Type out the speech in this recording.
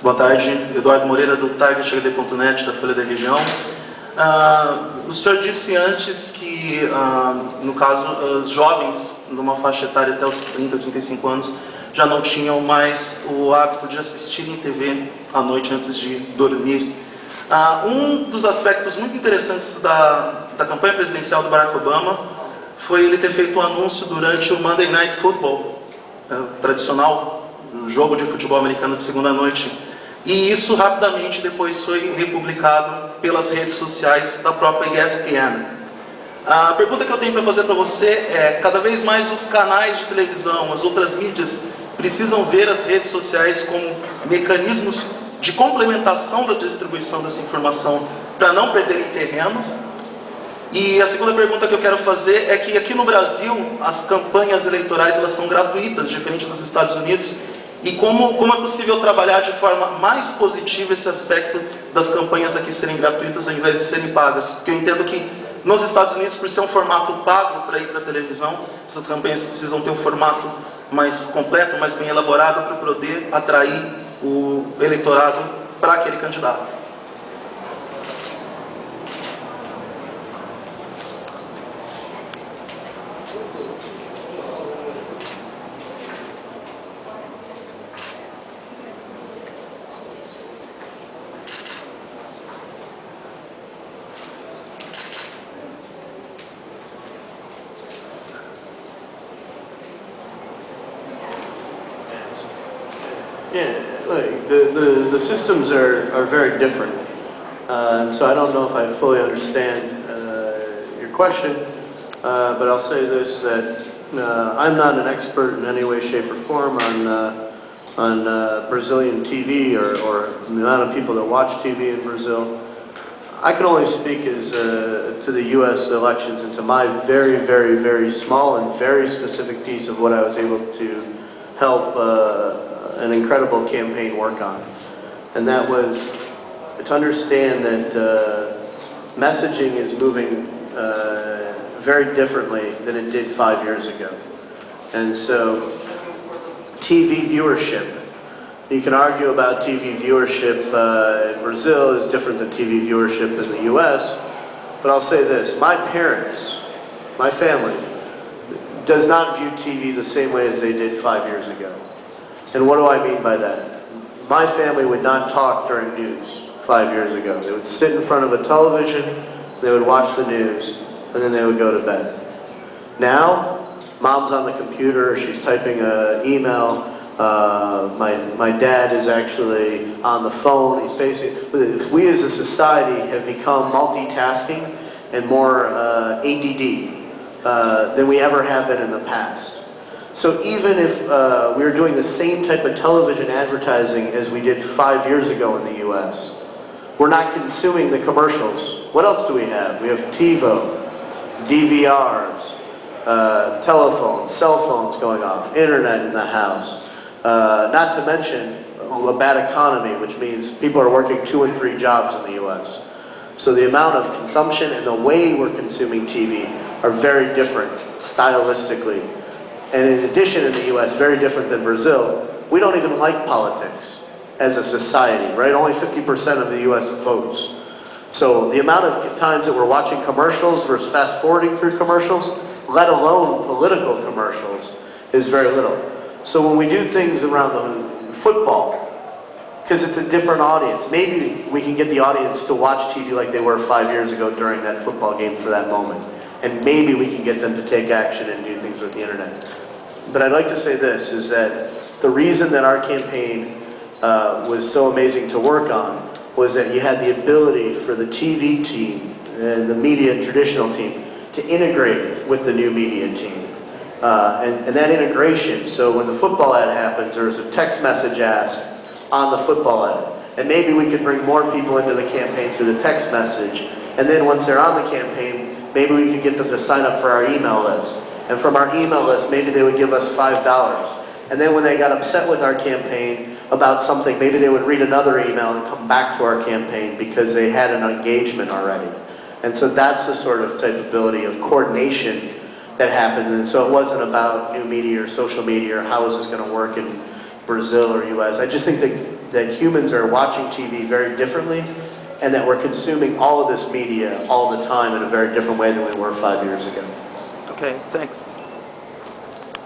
Boa tarde, Eduardo Moreira do targethd.net, da Folha da Região. O senhor disse antes que, no caso, os jovens, numa faixa etária até os 30, 35 anos, já não tinham mais o hábito de assistirem TV à noite antes de dormir. Um dos aspectos muito interessantes da campanha presidencial do Barack Obama foi ele ter feito um anúncio durante o Monday Night Football, tradicional jogo de futebol americano de segunda noite. E isso rapidamente depois foi republicado pelas redes sociais da própria ESPN. A pergunta que eu tenho para fazer para você é: cada vez mais os canais de televisão, as outras mídias, precisam ver as redes sociais como mecanismos de complementação da distribuição dessa informação para não perderem terreno? E a segunda pergunta que eu quero fazer é que aqui no Brasil as campanhas eleitorais elas são gratuitas, diferente dos Estados Unidos. E como é possível trabalhar de forma mais positiva esse aspecto das campanhas aqui serem gratuitas ao invés de serem pagas? Porque eu entendo que nos Estados Unidos, por ser um formato pago para ir para a televisão, essas campanhas precisam ter um formato mais completo, mais bem elaborado para poder atrair o eleitorado para aquele candidato. Yeah, like the systems are very different. So I don't know if I fully understand your question, but I'll say this, that I'm not an expert in any way, shape, or form on Brazilian TV or the amount of people that watch TV in Brazil. I can only speak as to the U.S. elections and to my very, very, very small and very specific piece of what I was able to help an incredible campaign work on. And that was to understand that messaging is moving very differently than it did 5 years ago. And so TV viewership, you can argue about TV viewership in Brazil is different than TV viewership in the US, but I'll say this, my parents, my family, does not view TV the same way as they did 5 years ago. And what do I mean by that? My family would not talk during news 5 years ago. They would sit in front of a television, they would watch the news, and then they would go to bed. Now, mom's on the computer, she's typing an email, my dad is actually on the phone. He's basically, we as a society have become multitasking and more ADD than we ever have been in the past. So even if we were doing the same type of television advertising as we did 5 years ago in the US, we're not consuming the commercials. What else do we have? We have TiVo, DVRs, telephones, cell phones going off, internet in the house. Not to mention a bad economy, which means people are working 2 and 3 jobs in the US. So the amount of consumption and the way we're consuming TV are very different stylistically. And in addition, in the US, very different than Brazil, we don't even like politics as a society, right? Only 50% of the US votes. So the amount of times that we're watching commercials versus fast forwarding through commercials, let alone political commercials, is very little. So when we do things around the football, because it's a different audience, maybe we can get the audience to watch TV like they were 5 years ago during that football game for that moment. And maybe we can get them to take action and do things with the internet. But I'd like to say this, is that the reason that our campaign was so amazing to work on was that you had the ability for the TV team and the media traditional team to integrate with the new media team. And that integration, so when the football ad happens, there's a text message asked on the football ad. And maybe we could bring more people into the campaign through the text message. And then once they're on the campaign, maybe we could get them to sign up for our email list. And from our email list, maybe they would give us $5. And then when they got upset with our campaign about something, maybe they would read another email and come back to our campaign because they had an engagement already. And so that's the sort of type of ability of coordination that happened. And so it wasn't about new media or social media or how is this going to work in Brazil or US. I just think that that humans are watching TV very differently, and that we're consuming all of this media all the time in a very different way than we were 5 years ago. Okay, thanks.